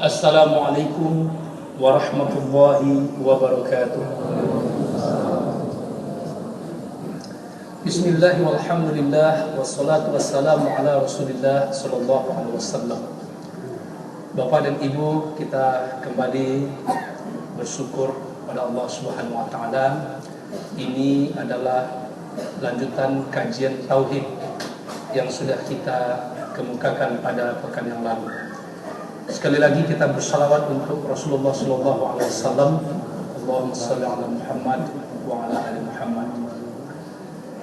Assalamualaikum warahmatullahi wabarakatuh. Bismillah walhamdulillah wassalatu wassalamu ala Rasulillah sallallahu alaihi wasallam. Bapak dan Ibu, kita kembali bersyukur pada Allah Subhanahu wa taala. Ini adalah lanjutan kajian tauhid yang sudah kita kemukakan pada pekan yang lalu. Sekali lagi kita bersalawat untuk Rasulullah sallallahu alaihi wasallam. Allahumma shalli ala Muhammad wa ala ali Muhammad.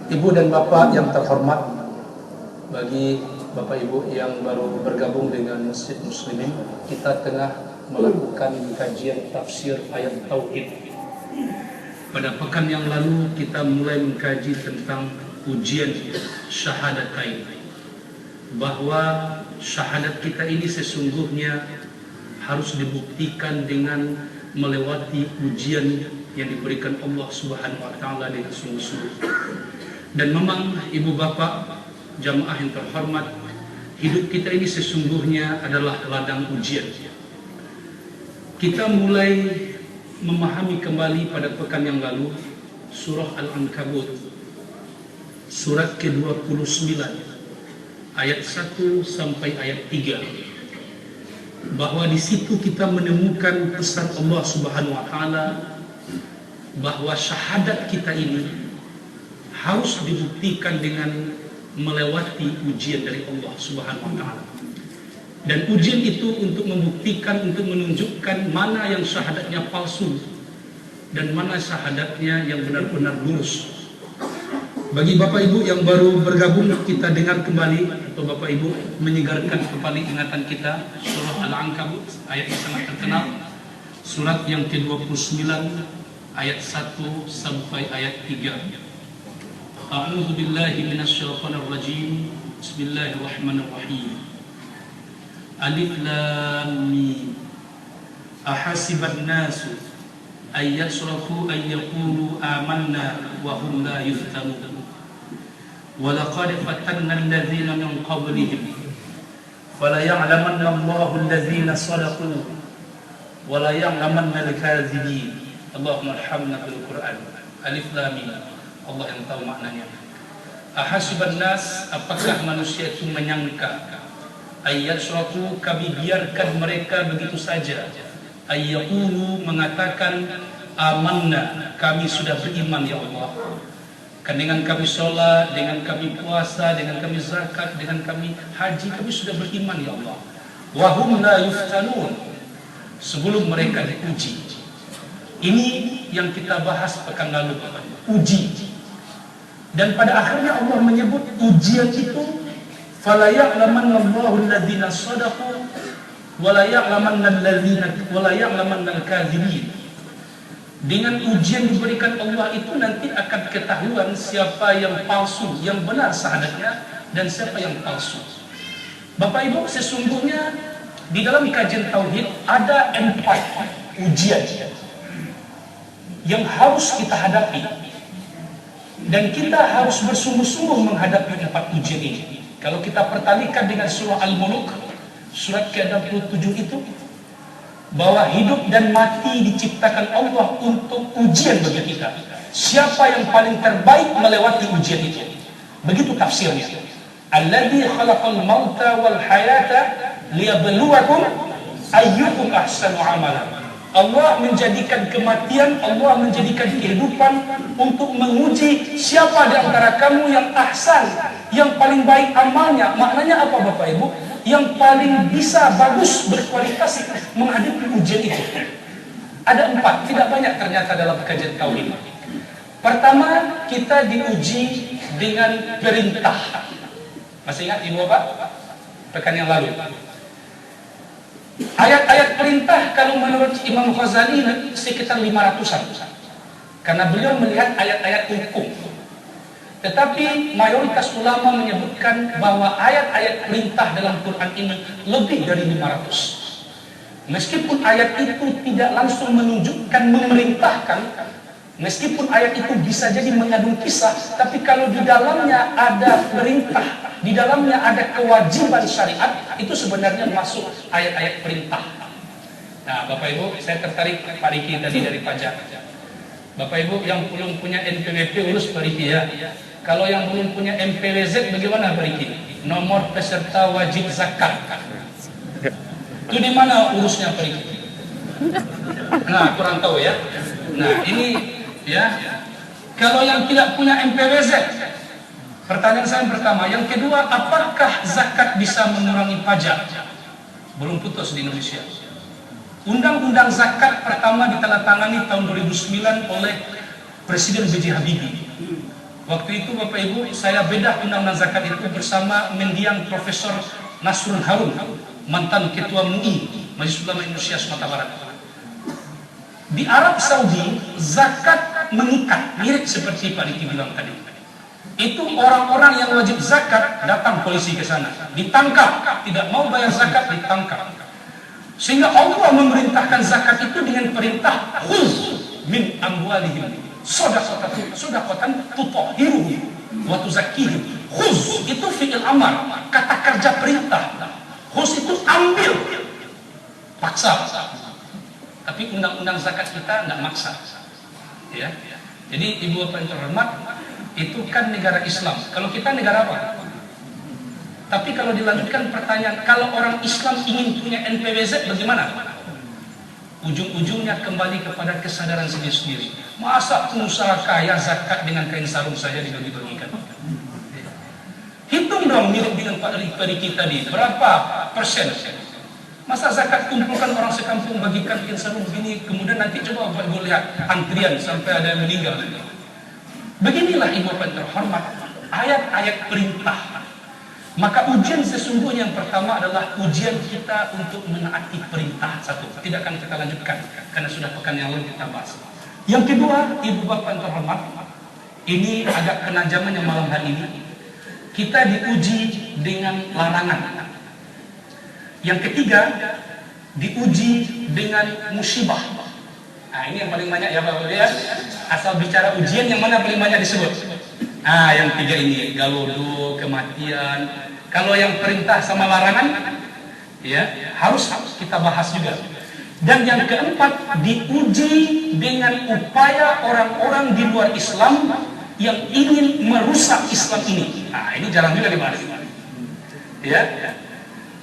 Ibu dan Bapak yang terhormat, bagi Bapak Ibu yang baru bergabung dengan Masjid Muslimin, kita tengah melakukan kajian tafsir ayat tauhid. Pada pekan yang lalu kita mulai mengkaji tentang ujian syahadatain, bahwa syahadat kita ini sesungguhnya harus dibuktikan dengan melewati ujian yang diberikan Allah Subhanahu wa taala dengan sungguh-sungguh. Dan memang Ibu Bapak jamaah yang terhormat, hidup kita ini sesungguhnya adalah ladang ujian. Kita mulai memahami kembali pada pekan yang lalu surah Al-Ankabut, surat ke-29, ayat 1 sampai ayat 3, bahwa di situ kita menemukan pesan Allah Subhanahu wa taala bahwa syahadat kita ini harus dibuktikan dengan melewati ujian dari Allah Subhanahu wa taala. Dan ujian itu untuk membuktikan, untuk menunjukkan mana yang syahadatnya palsu dan mana syahadatnya yang benar-benar lurus. Bagi Bapak Ibu yang baru bergabung, kita dengar kembali, atau Bapak Ibu menyegarkan kembali ingatan kita, surah Al-Ankabut, ayat yang sangat terkenal, surat yang ke-29, ayat 1 sampai ayat 3. A'udzu billahi minasyaitonir rajim. Bismillahirrahmanirrahim. Alif lam mim. Ahasiban nasu ay yasrafu ay yaqulu amanna wa hum la yuftanun. Wa laqad fatanna alladhina min qablihim fala ya'lamanna Allahu alladhina sadaqu wa la ya'lamanna al-kadhibin. Allahumma arhamna bil Qur'an. Alif lam mim. Allah yang tahu maknanya. Ahasiban nas, apakah manusia itu menyangka, ayyasrafu, kami biarkan mereka begitu saja, ayyaqulu, mengatakan amanna, kami sudah beriman ya Allah, kan dengan kami sholat, dengan kami puasa, dengan kami zakat, dengan kami haji, kami sudah beriman ya Allah. Wahum la yuftanun, sebelum mereka diuji. Ini yang kita bahas pekan lalu, uji. Dan pada akhirnya Allah menyebut ujian itu fala ya'lamanna Allahu alladhina shadaqu wa la ya'lamanna al-kadhibin. Dengan ujian diberikan Allah itu nanti akan ketahuan siapa yang palsu, yang benar syahadatnya, dan siapa yang palsu. Bapak Ibu, sesungguhnya di dalam kajian tauhid ada 4 ujian yang harus kita hadapi. Dan kita harus bersungguh-sungguh menghadapi 4 ujian ini. Kalau kita pertalikan dengan surah Al-Mulk, surat ke-67 itu, bahwa hidup dan mati diciptakan Allah untuk ujian bagi kita. Siapa yang paling terbaik melewati ujian itu? Begitu tafsirnya. Alladzi khalaqal mauta wal hayata liyabluwakum ayyukum ahsanu amala. Allah menjadikan kematian, Allah menjadikan kehidupan untuk menguji siapa di antara kamu yang ahsan, yang paling baik amalnya. Maknanya apa Bapak Ibu? Yang paling bisa bagus berkualitas menghadapi ujian itu. Ada 4, tidak banyak ternyata dalam kajian tauhid. Pertama, kita diuji dengan perintah. Masih ingat Ibu Bapak? Pekan yang lalu. Ayat-ayat perintah kalau menurut Imam Ghazali sekitar 500-an, karena beliau melihat ayat-ayat hukum. Tetapi mayoritas ulama menyebutkan bahwa ayat-ayat perintah dalam Quran ini lebih dari 500. Meskipun ayat itu tidak langsung menunjukkan memerintahkan, meskipun ayat itu bisa jadi mengandung kisah, tapi kalau di dalamnya ada perintah, di dalamnya ada kewajiban syariat, itu sebenarnya masuk ayat-ayat perintah. Nah, Bapak Ibu, saya tertarik Pak Riki tadi dari pajak. Bapak Ibu yang belum punya NPWP urus Pak Riki ya. Kalau yang belum punya MPWZ bagaimana Pak Riki? Nomor peserta wajib zakat. Itu di mana urusnya Pak Riki? Nah, kurang tahu ya. Nah, ini ya. Kalau yang tidak punya MPWZ, pertanyaan saya pertama. Yang kedua, apakah zakat bisa mengurangi pajak? Belum putus di Indonesia. Undang-undang zakat pertama ditandatangani tahun 2009 oleh Presiden B.J. Habibie. Waktu itu Bapak Ibu, saya bedah undang-undang zakat itu bersama mendiang Profesor Nasrul Harun, mantan Ketua MUI, Majelis Ulama Indonesia Sumatera Barat. Di Arab Saudi, zakat mengikat, mirip seperti Pak Diki bilang tadi. Itu orang-orang yang wajib zakat, datang polisi ke sana, ditangkap, tidak mau bayar zakat, ditangkap. Sehingga Allah memerintahkan zakat itu dengan perintah khuz min amwalihim shadaqatan tutahhiruhum wa tuzakkihim. Khuz itu fi'il amar, kata kerja perintah. Khuz itu ambil, paksa. Tapi undang-undang zakat kita nggak maksa, ya. Jadi Ibu Bapak yang terhormat, itu kan negara Islam. Kalau kita negara apa? Tapi kalau dilanjutkan pertanyaan, kalau orang Islam ingin punya NPWZ bagaimana? Ujung-ujungnya kembali kepada kesadaran sendiri-sendiri. Masa pengusaha kaya zakat dengan kain sarung saja dibagi-bagikan? Hitung dong mirip dengan Pak Riki tadi, berapa persen? Masa zakat kumpulkan orang sekampung bagikan kain sarung begini, kemudian nanti coba Bapak Ibu lihat antrian sampai ada yang meninggal. Beginilah Ibu Bapak terhormat, ayat-ayat perintah. Maka ujian sesungguhnya yang pertama adalah ujian kita untuk menaati perintah. Satu, tidak akan kita lanjutkan karena sudah pekan yang lalu kita bahas. Yang kedua, Ibu Bapak terhormat, ini agak kenajaman yang malam hari ini. Kita diuji dengan larangan. Yang ketiga, diuji dengan musibah. Nah, ini yang paling banyak ya Bapak ya. Asal bicara ujian yang mana paling banyak disebut? Ah, yang tiga ini, galodo, kematian. Kalau yang perintah sama larangan, ya harus kita bahas juga. Dan yang keempat, diuji dengan upaya orang-orang di luar Islam yang ingin merusak Islam ini. Nah, ini jarang juga dibahas. Ya.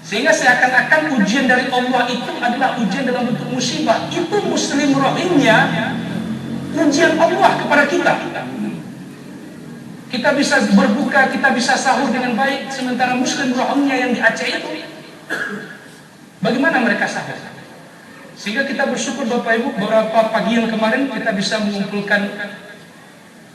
Sehingga seakan-akan ujian dari Allah itu adalah ujian dalam bentuk musibah. Itu Muslim Rohingya, ujian Allah kepada kita. Kita bisa berbuka, kita bisa sahur dengan baik, sementara Muslim Rohingya yang di Aceh itu, bagaimana mereka sahur? Sehingga kita bersyukur Bapak Ibu, beberapa pagi yang kemarin kita bisa mengumpulkan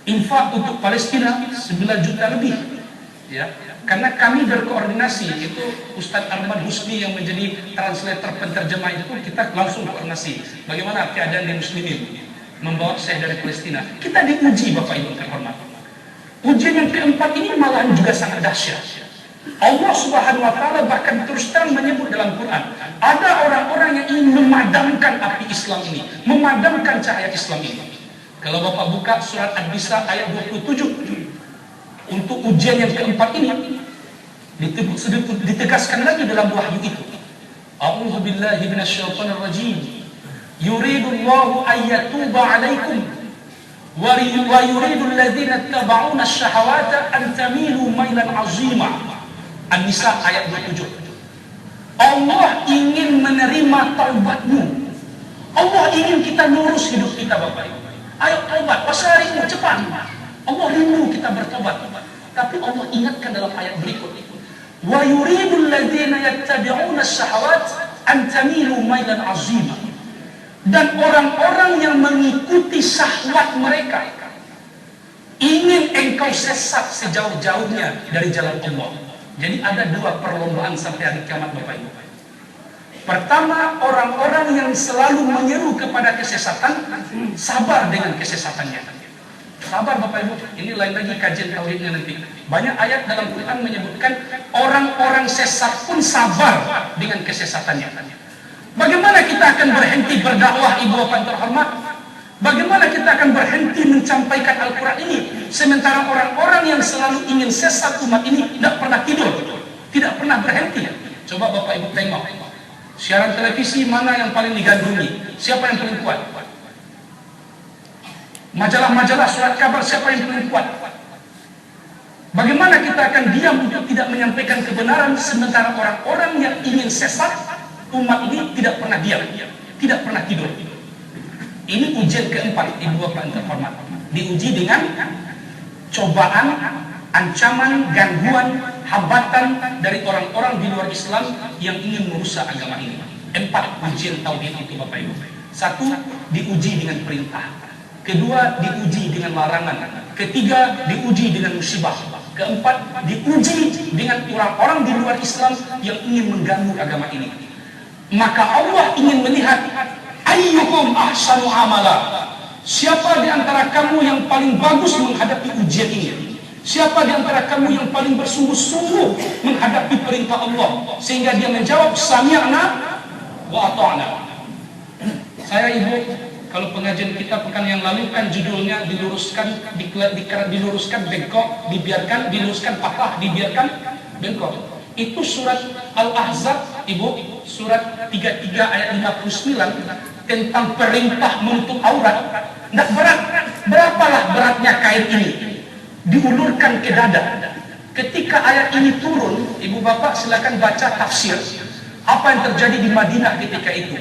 infak untuk Palestina 9 juta lebih. Ya, karena kami berkoordinasi, itu Ustadz Arman Husni yang menjadi translator penterjemah itu, kita langsung koordinasi bagaimana keadaan di muslimin, membawa saya dari Palestina. Kita diuji Bapak Ibu terhormat. Ujian yang keempat ini malahan juga sangat dahsyat. Allah Subhanahu wa taala bahkan terus terang menyebut dalam Quran, ada orang-orang yang ingin memadamkan api Islam ini, memadamkan cahaya Islam ini. Kalau Bapak buka surat An-Nisa ayat 27, untuk ujian yang keempat ini ditegaskan lagi dalam wahyu itu. A'udzu billahi minasyaitonir rajim. Yuridullahu ayyatuba 'alaikum wa yuridul ladzina ittaba'una asy-syahawata an tamilu mailan 'azima. An-Nisa ayat 27. Allah ingin menerima taubatmu. Allah ingin kita lurus hidup kita Bapak Ibu. Ayo taubat, wasari'u cepat. Allah rindu kita bertobat. Tapi Allah ingatkan dalam ayat berikut, wa yuridul ladzina yattabi'una asy-syahawat an tamilu mailan 'azima. Dan orang-orang yang mengikuti syahwat mereka ingin engkau sesat sejauh-jauhnya dari jalan Allah. Jadi ada dua perlombaan sampai hari kiamat Bapak Ibu. Pertama, orang-orang yang selalu menyeru kepada kesesatan, sabar dengan kesesatannya. Sabar Bapak Ibu, ini lain lagi kajian tauhidnya nanti. Banyak ayat dalam Quran menyebutkan orang-orang sesat pun sabar dengan kesesatannya. Bagaimana kita akan berhenti berdakwah Ibu Bapak terhormat? Bagaimana kita akan berhenti mencampaikan Al-Quran ini sementara orang-orang yang selalu ingin sesat umat ini tidak pernah tidur, tidak pernah berhenti? Coba Bapak Ibu tengok siaran televisi mana yang paling digandrungi, siapa yang paling kuat? Majalah-majalah, surat kabar, siapa yang paling kuat? Bagaimana kita akan diam untuk tidak menyampaikan kebenaran sementara orang-orang yang ingin sesat umat ini tidak pernah diam, tidak pernah tidur? Ini ujian keempat, Ibu Bapak yang terhormat. Diuji dengan cobaan, ancaman, gangguan, hambatan dari orang-orang di luar Islam yang ingin merusak agama ini. 4 ujian tauhid itu Bapak Ibu. 1, diuji dengan perintah. 2, diuji dengan larangan. 3, diuji dengan musibah. 4, diuji dengan orang-orang di luar Islam yang ingin mengganggu agama ini. Maka Allah ingin melihat ayyukum ahsanu amala. Siapa di antara kamu yang paling bagus menghadapi ujian ini? Siapa di antara kamu yang paling bersungguh-sungguh menghadapi perintah Allah sehingga dia menjawab sami'na wa ata'na? Saya Ibu, kalau pengajian kita pekan yang lalu kan judulnya diluruskan, diluruskan bengkok, dibiarkan, diluruskan patah, dibiarkan bengkok. Itu surat Al-Ahzab, Ibu, surat 33 ayat 59 tentang perintah menutup aurat. Tidak berat. Berapalah beratnya kain ini diulurkan ke dada. Ketika ayat ini turun, Ibu Bapak silakan baca tafsir apa yang terjadi di Madinah ketika itu.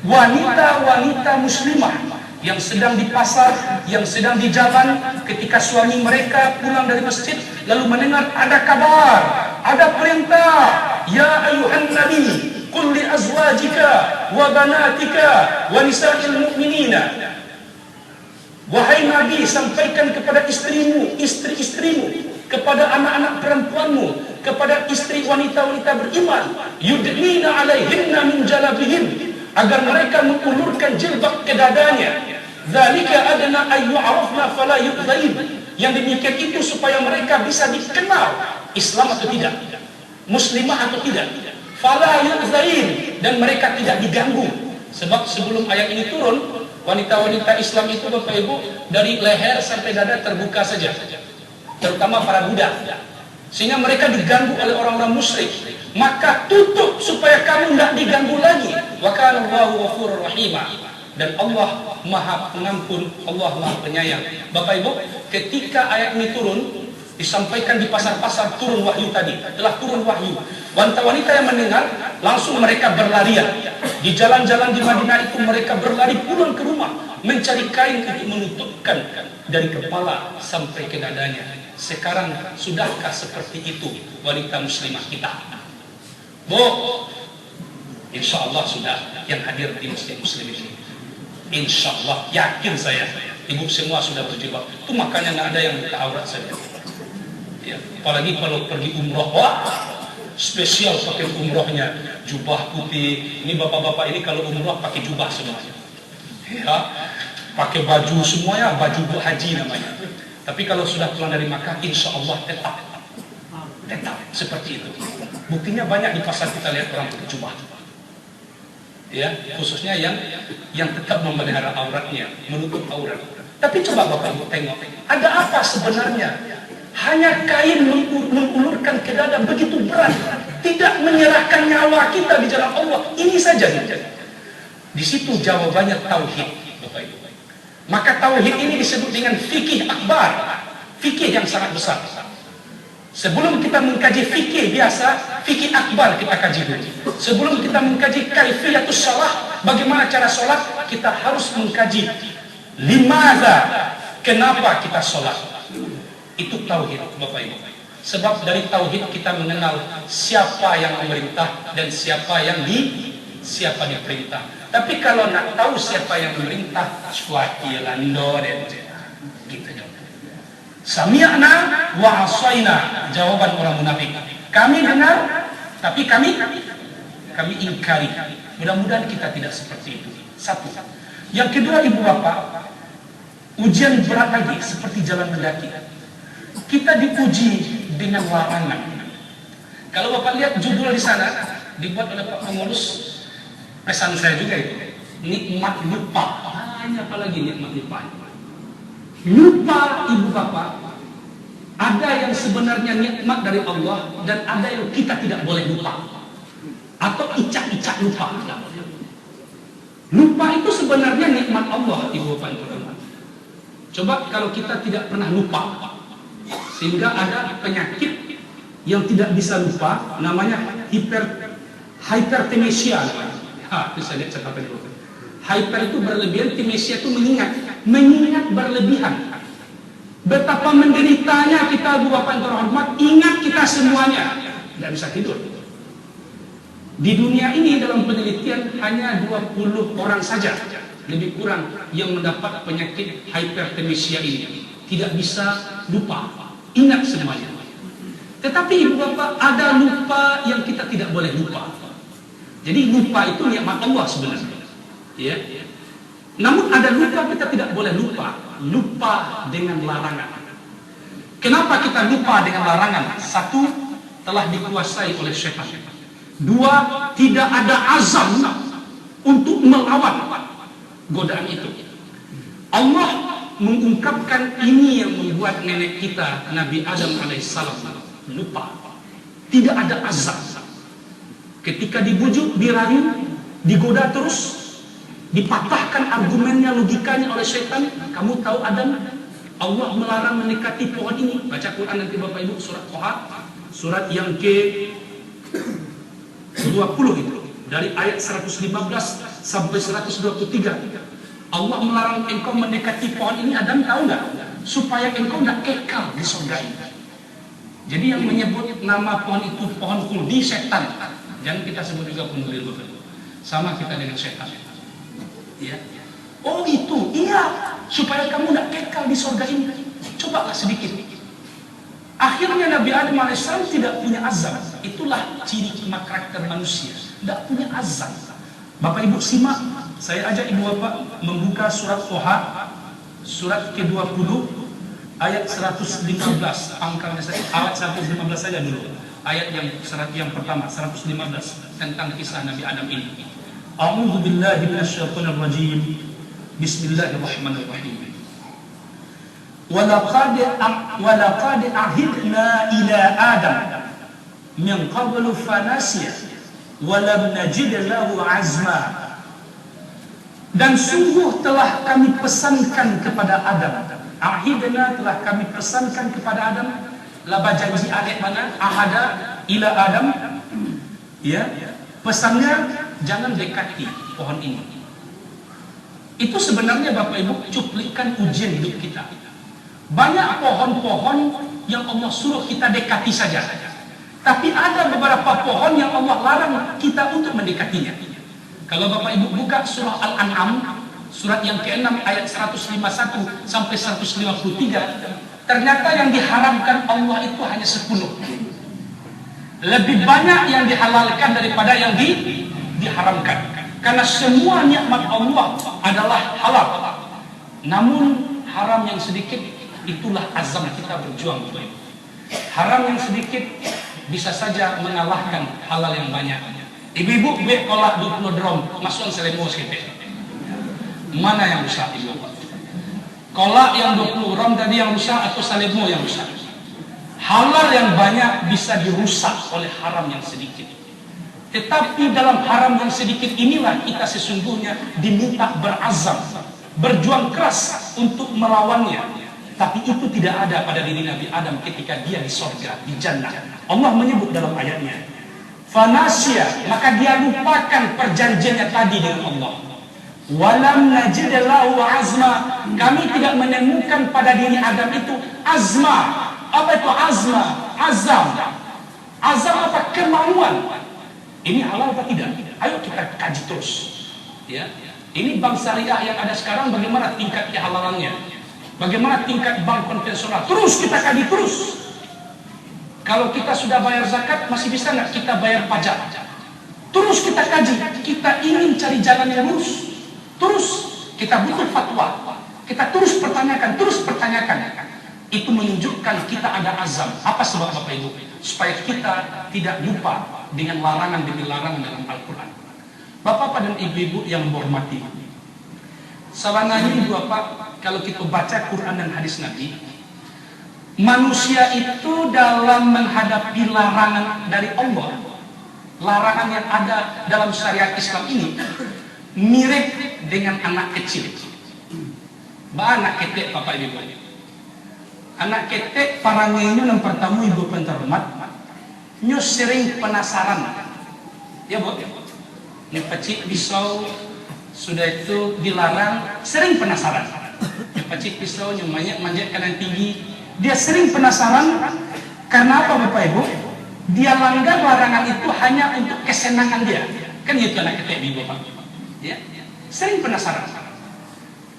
Wanita-wanita muslimah yang sedang di pasar, yang sedang di jalan, ketika suami mereka pulang dari masjid lalu mendengar ada kabar, ada perintah, ya ayuhan nabi qul li azwajika wa banatika wa nisa'il mu'minina. Wahai Nabi, sampaikan kepada istrimu, istri-istrimu, kepada anak-anak perempuanmu, kepada istri wanita-wanita beriman, yudnina alaihinna min jalabihin, agar mereka mengulurkan jilbab ke dadanya. Dzalika adna ay yu'rafna fala yu'dzain. Yang demikian itu supaya mereka bisa dikenal Islam atau tidak, muslimah atau tidak. Fala yu'dzain, dan mereka tidak diganggu. Sebab sebelum ayat ini turun, wanita-wanita Islam itu Bapak Ibu dari leher sampai dada terbuka saja, terutama para budak, sehingga mereka diganggu oleh orang-orang musyrik. Maka tutup supaya kamu tidak diganggu lagi. Wa kana Allahu ghafurur rahim. Dan Allah Maha Pengampun, Allah Maha Penyayang. Bapak Ibu, ketika ayat ini turun, disampaikan di pasar-pasar, turun wahyu tadi, telah turun wahyu. Wanita-wanita yang mendengar langsung mereka berlarian. Di jalan-jalan di Madinah itu mereka berlari pulang ke rumah mencari kain untuk menutupkan dari kepala sampai ke dadanya. Sekarang sudahkah seperti itu wanita muslimah kita? Bu, insya Allah sudah yang hadir di masjid muslim ini. Insya Allah, yakin saya, ibu semua sudah berjilbab. Itu makanya nggak ada yang buka aurat saja. Ya, apalagi kalau pergi umroh, wah, spesial pakai umrohnya, jubah putih. Ini bapak-bapak ini kalau umroh pakai jubah semuanya. Ya, pakai baju semuanya, baju haji namanya. Tapi kalau sudah pulang dari Makkah, insya Allah tetap seperti itu. Buktinya banyak di pasar kita lihat orang pakai jubah. Ya, khususnya yang tetap memelihara auratnya, menutup aurat. Tapi coba Bapak Ibu tengok, ada apa sebenarnya? Hanya kain mengulurkan ke dada begitu berat, tidak menyerahkan nyawa kita di jalan Allah. Ini saja. Di situ jawabannya tauhid, Bapak Ibu. Maka tauhid ini disebut dengan fikih akbar, fikih yang sangat besar. Sebelum kita mengkaji fikih biasa, fikih akbar kita kaji dulu. Sebelum kita mengkaji kaifiyatus shalah, bagaimana cara sholat, kita harus mengkaji limadza, kenapa kita sholat. Itu tauhid, Bapak Ibu. Sebab dari tauhid kita mengenal siapa yang memerintah dan siapa diperintah. Tapi kalau nak tahu siapa yang memerintah, swakilando dan gitu. Sami'na wa asaina, jawaban orang munafik. Kami dengar, tapi kami ingkari. Mudah-mudahan kita tidak seperti itu. Satu. Yang kedua, Ibu Bapak, ujian berat lagi seperti jalan mendaki. Kita diuji dengan larangan. Kalau Bapak lihat judul di sana dibuat oleh Pak Pengurus, pesan saya juga itu, nikmat lupa. Ini apalagi nikmat lupa. Lupa ibu bapak, ada yang sebenarnya nikmat dari Allah dan ada yang kita tidak boleh lupa. Atau icak-icak lupa. Lupa itu sebenarnya nikmat Allah, ibu bapak. Coba kalau kita tidak pernah lupa, sehingga ada penyakit yang tidak bisa lupa, namanya hypertemesia. Itu saya lihat catatan dulu. Hyper itu berlebihan, temesia itu mengingat berlebihan. Betapa menderitanya kita, ibu bapak yang terhormat, ingat kita semuanya, tidak bisa tidur. Di dunia ini dalam penelitian hanya 20 orang saja, lebih kurang, yang mendapat penyakit hypertemesia ini. Tidak bisa lupa, ingat semuanya. Tetapi ibu bapak, ada lupa yang kita tidak boleh lupa. Jadi lupa itu nikmat Allah sebenarnya. Ya. Namun ada lupa kita tidak boleh lupa. Lupa dengan larangan. Kenapa kita lupa dengan larangan? Satu, telah dikuasai oleh syaitan. Dua, tidak ada azam untuk melawan godaan itu. Allah mengungkapkan ini yang membuat nenek kita Nabi Adam alaihissalam lupa. Tidak ada azam. Ketika dibujuk, dirayu, digoda terus, dipatahkan argumennya, logikanya oleh syaitan. Kamu tahu Adam, Allah melarang mendekati pohon ini. Baca Quran nanti bapak ibu, surat Toha, surat yang ke-20 itu, dari ayat 115 sampai 123. Allah melarang engkau mendekati pohon ini. Adam tahu nggak? Supaya engkau nggak kekal di surga ini. Jadi yang menyebut nama pohon itu pohon khuldi, setan. Jangan kita sebut juga pohon khuldi. Sama kita dengan setan. Ya. Oh itu, iya, supaya kamu tidak kekal di surga ini. Cobalah sedikit. Akhirnya Nabi Adam AS tidak punya azab. Itulah ciri karakter manusia, tidak punya azab. Bapak ibu simak, saya ajak ibu bapak membuka surat Toha, surat ke-20, ayat 115. Pangkalnya saja, ayat 115 saja dulu. Ayat yang pertama, 115, tentang kisah Nabi Adam ini. A'udzu billahi minasyaitonir rajim. Bismillahirrahmanirrahim. Walaqad ahidna ila Adam min qablu fanasiya wa lam najid lahu azma. Dan sungguh telah kami pesankan kepada Adam. Ahidna, telah kami pesankan kepada Adam. Laba janji ayat mana? Ahada ila Adam. Ya, pesannya jangan dekati pohon ini. Itu sebenarnya Bapak Ibu cuplikan ujian hidup kita. Banyak pohon-pohon yang Allah suruh kita dekati saja. Tapi ada beberapa pohon yang Allah larang kita untuk mendekatinya. Kalau Bapak Ibu buka surah Al-An'am, surat yang ke-6 ayat 151 sampai 153, ternyata yang diharamkan Allah itu hanya 10. Lebih banyak yang dihalalkan daripada yang diharamkan. Karena semua nikmat Allah adalah halal. Namun haram yang sedikit, itulah azam kita berjuang. Haram yang sedikit bisa saja mengalahkan halal yang banyak. Ibu-ibu gue kolak 20 drum, masukan selemo sekepek. Mana yang rusak ibu? Kolak yang 20 drum tadi yang rusak atau selemo yang rusak? Halal yang banyak bisa dirusak oleh haram yang sedikit. Tetapi dalam haram yang sedikit inilah kita sesungguhnya diminta berazam, berjuang keras untuk melawannya. Tapi itu tidak ada pada diri Nabi Adam ketika dia di surga, di jannah. Allah menyebut dalam ayatnya, fanasya, maka dia lupakan perjanjiannya tadi dengan Allah. Walam najid lahu azma, kami tidak menemukan pada diri Adam itu azma. Apa itu azma? Azam. Azam apa? Kemauan. Ini halal atau tidak? Ayo kita kaji terus. Ya. Ini bank syariah yang ada sekarang, bagaimana tingkat kehalalannya? Bagaimana tingkat bank konvensional? Terus kita kaji terus. Kalau kita sudah bayar zakat, masih bisa nggak kita bayar pajak? Terus kita kaji. Kita ingin cari jalan yang lurus. Terus kita butuh fatwa. Kita terus pertanyakan, Itu menunjukkan kita ada azam. Apa sebab Bapak Ibu? Supaya kita tidak lupa dengan larangan demi larangan dalam Al-Quran. Bapak dan Ibu-ibu yang menghormati, Sebenarnya Ibu Bapak, kalau kita baca Quran dan hadis Nabi, manusia itu dalam menghadapi larangan dari Allah, larangan yang ada dalam syariat Islam ini mirip dengan anak kecil. Anak ketek Bapak Ibu. Anak ketek parangnya yang pertama Ibu pentermat, nyu sering penasaran. Ya Bu, nyu pecik pisau sudah itu dilarang, sering penasaran. Nyu pecik pisau, nyu manjat kanan tinggi, dia sering penasaran. Karena apa Bapak Ibu? Dia langgar larangan itu hanya untuk kesenangan dia. Kan itu anak ketek Ibu Bapak. Ya, sering penasaran.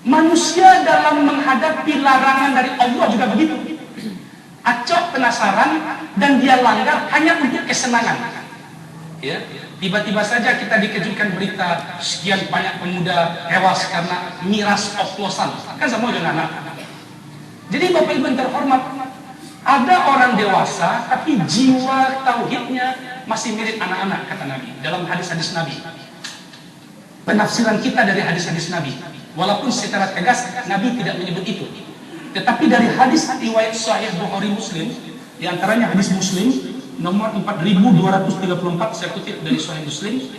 Manusia dalam menghadapi larangan dari Allah juga begitu. Acok penasaran dan dia langgar hanya untuk kesenangan. Ya, tiba-tiba saja kita dikejutkan berita sekian banyak pemuda tewas karena miras oplosan. Kan semua dengan anak. Jadi Bapak Ibu yang terhormat, ada orang dewasa tapi jiwa tauhidnya masih mirip anak-anak, kata Nabi dalam hadis-hadis Nabi. Penafsiran kita dari hadis-hadis Nabi, walaupun secara tegas Nabi tidak menyebut itu, tetapi dari hadis riwayat Sahih Bukhari Muslim, diantaranya hadis Muslim nomor 4234, saya kutip dari Sahih Muslim,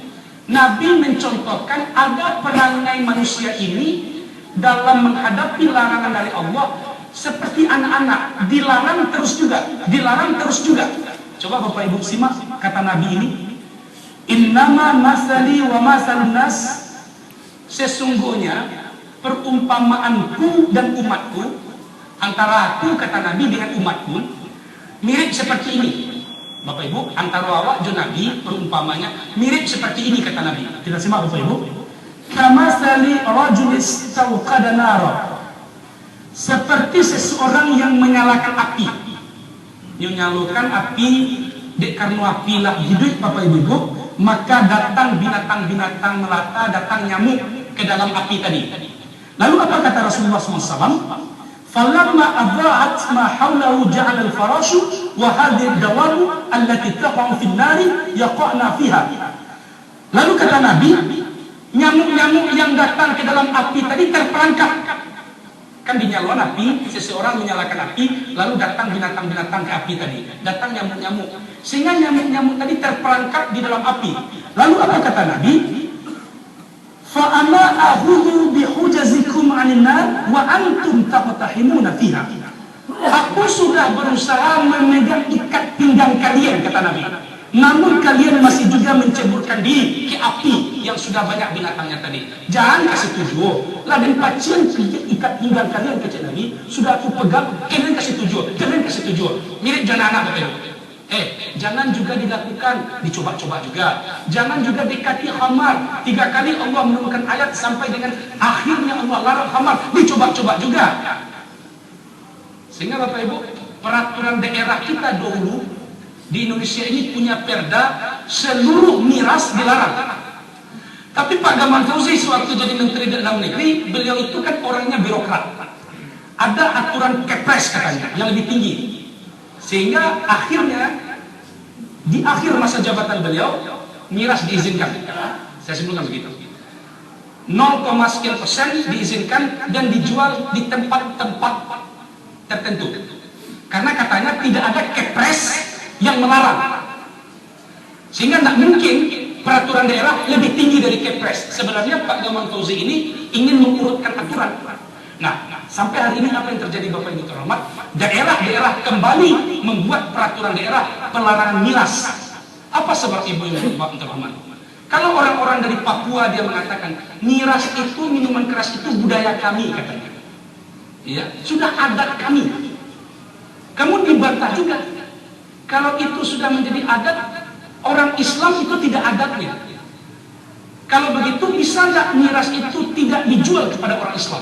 Nabi mencontohkan ada perangai manusia ini dalam menghadapi larangan dari Allah seperti anak-anak, dilarang terus juga, dilarang terus juga. Coba Bapak Ibu simak kata Nabi ini, innama masali wa masalun nas, sesungguhnya perumpamaanku dan umatku, antara aku kata Nabi dengan umatku mirip seperti ini. Bapak Ibu, antara awak dan Nabi perumpamanya mirip seperti ini kata Nabi. Kita simak Bapak Ibu. Kamasali rajulis tauqada nara, seperti seseorang yang menyalakan api. Menyalakan api, karena api lah hidup Bapak Ibu, maka datang binatang-binatang melata, datang nyamuk ke dalam api tadi. Lalu apa kata Rasulullah SAW? Falamma adha'at ma hawlahu ja'ala al-farashu wa hadhihi ad-dawabu allati taqa'u fi an-nari yaqa'na fiha. Lalu kata Nabi, nyamuk-nyamuk yang datang ke dalam api tadi terperangkap. Kan dinyalakan api, seseorang menyalakan api, lalu datang binatang-binatang ke api tadi, datang nyamuk-nyamuk, sehingga nyamuk-nyamuk tadi terperangkap di dalam api. Lalu apa kata Nabi? Fa ana akhudhu bihujazikum 'anil nar wa antum taqtahimuna fiha. Aku sudah berusaha memegang ikat pinggang kalian, kata Nabi, namun kalian masih juga menceburkan diri ke api yang sudah banyak binatangnya tadi. Jangan kasih tujuh. Lah dan pacian ikat pinggang kalian, kata Nabi, sudah aku pegang, kalian kasih tujuh, kalian kasih tujuh. Mirip jangan anak Bapak Ibu. Jangan juga dilakukan, dicoba-coba juga. Jangan juga dekati khamar. 3 kali Allah menurunkan ayat sampai dengan akhirnya Allah larang khamar, dicoba-coba juga. Sehingga Bapak Ibu, peraturan daerah kita dahulu di Indonesia ini punya perda seluruh miras dilarang. Tapi Pak Gamal Fauzi sewaktu jadi Menteri Dalam Negeri, beliau itu kan orangnya birokrat. Ada aturan kepres katanya yang lebih tinggi. Sehingga akhirnya di akhir masa jabatan beliau miras diizinkan. Saya simpulkan begitu. 0, sekian % diizinkan dan dijual di tempat-tempat tertentu. Karena katanya tidak ada kepres yang melarang. Sehingga tidak mungkin peraturan daerah lebih tinggi dari kepres. Sebenarnya Pak Gamal Fauzi ini ingin mengurutkan aturan. Nah, sampai hari ini apa yang terjadi Bapak Ibu terhormat? Daerah-daerah kembali membuat peraturan daerah pelarangan miras. Apa sebab Ibu yang terhormat? Kalau orang-orang dari Papua dia mengatakan miras itu, minuman keras itu budaya kami katanya. Ya, sudah adat kami. Kamu dibantah juga. Kalau itu sudah menjadi adat, orang Islam itu tidak adatnya. Kalau begitu bisa nggak miras itu tidak dijual kepada orang Islam?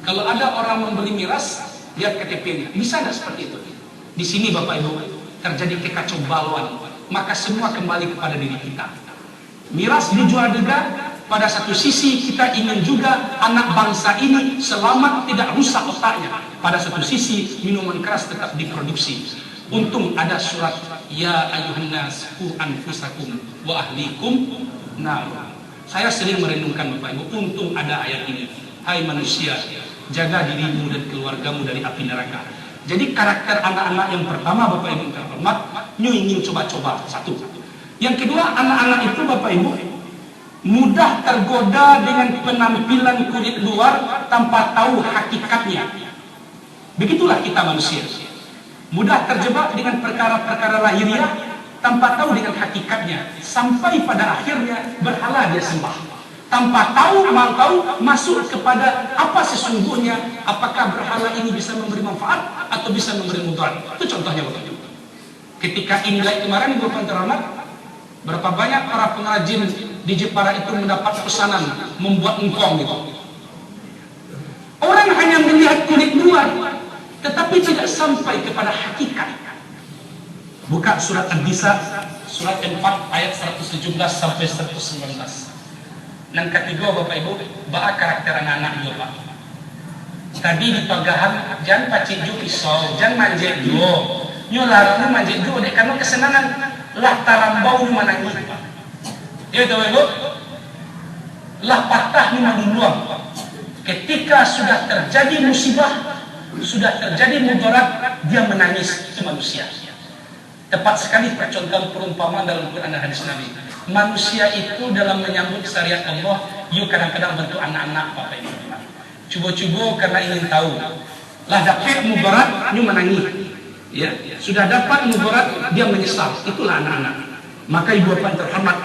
Kalau ada orang membeli miras, lihat KTP-nya, bisa nggak seperti itu? Di sini Bapak Ibu terjadi kekacauan, maka semua kembali kepada diri kita. Miras dijual juga, pada satu sisi kita ingin juga anak bangsa ini selamat, tidak rusak otaknya. Pada satu sisi minuman keras tetap diproduksi. Untung ada surat ya ayuhan nas qu anfusakum wa ahlikum nar. Saya sering merenungkan Bapak Ibu, untung ada ayat ini. hai manusia, jaga dirimu dan keluargamu dari api neraka. Jadi karakter anak-anak yang pertama Bapak Ibu terhormat, nyu ingin coba-coba, satu. Yang kedua, anak-anak itu Bapak Ibu mudah tergoda dengan penampilan kulit luar tanpa tahu hakikatnya. Begitulah kita manusia, mudah terjebak dengan perkara-perkara lahiriah tanpa tahu dengan hakikatnya, sampai pada akhirnya berhala dia sembah. Tanpa tahu, mau tahu, masuk kepada apa sesungguhnya, apakah berhala ini bisa memberi manfaat atau bisa memberi mudarat. Itu contohnya Bapak Ibu. Ketika Imlek kemarin Bapak terhormat, berapa banyak para pengrajin di Jepara itu mendapat pesanan membuat engkong gitu. Orang hanya melihat kulit luar, tetapi tidak sampai kepada hakikat. Buka surat An-Nisa, surat 4 ayat 117 sampai 119. Yang ketiga Bapak Ibu, ba'a karakter anak-anak juga. Tadi di pagahan, jangan pacik ju pisau, jangan manjek ju. Nyo larang manjek ju, dek karena kesenangan lah tarambau manangi. Ya itu Bapak Ibu, lah patah ni maduluang. Ketika sudah terjadi musibah, sudah terjadi mudarat, dia menangis. Itu manusia. Tepat sekali percontohan perumpamaan dalam Quran dan hadis Nabi. Manusia itu dalam menyambut syariat Allah, yuk kadang-kadang bentuk anak-anak Bapak Ibu. Cuba-cuba karena ingin tahu. Lah dapat mudarat, dia menangis. Ya, sudah dapat mudarat, dia menyesal. Itulah anak-anak. Maka Ibu Bapak terhormat,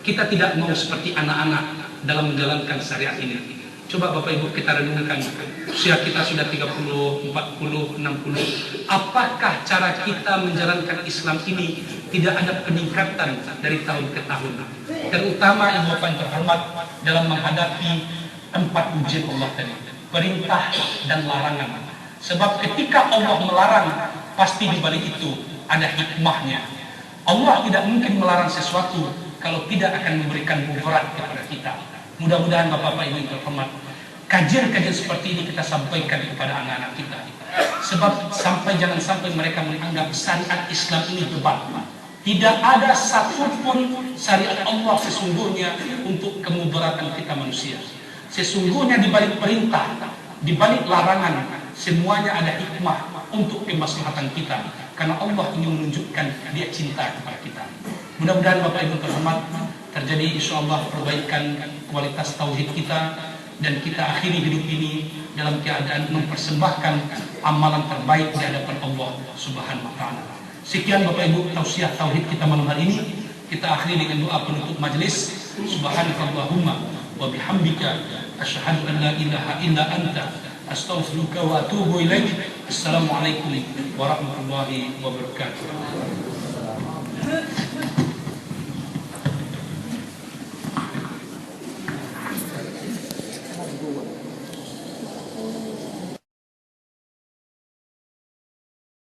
kita tidak mau seperti anak-anak dalam menjalankan syariat ini. Coba Bapak Ibu kita renungkan, usia kita sudah 30, 40, 60. Apakah cara kita menjalankan Islam ini tidak ada peningkatan dari tahun ke tahun? Terutama Ibu Bapak yang terhormat dalam menghadapi 4 ujian Allah tadi, perintah dan larangan. Sebab ketika Allah melarang, pasti di balik itu ada hikmahnya. Allah tidak mungkin melarang sesuatu kalau tidak akan memberikan mudarat kepada kita. Mudah-mudahan Bapak-Bapak Ibu yang terhormat, kajian-kajian seperti ini kita sampaikan kepada anak-anak kita. Sebab jangan sampai mereka menganggap syariat Islam ini beban. Tidak ada satupun syariat Allah sesungguhnya untuk kemudaratan kita manusia. Sesungguhnya di balik perintah, di balik larangan, semuanya ada hikmah untuk kemaslahatan kita. Karena Allah ingin menunjukkan Dia cinta kepada kita. Mudah-mudahan Bapak Ibu terhormat, terjadi insyaallah perbaikan kualitas tauhid kita, dan kita akhiri hidup ini dalam keadaan mempersembahkan amalan terbaik di hadapan Allah Subhanahu wa taala. Sekian Bapak Ibu tausiah tauhid kita malam hari ini. Kita akhiri dengan doa penutup majelis. Subhanakallahumma wa bihamdika asyhadu an la ilaha illa anta astaghfiruka wa atubu ilaik. Assalamualaikum warahmatullahi wabarakatuh.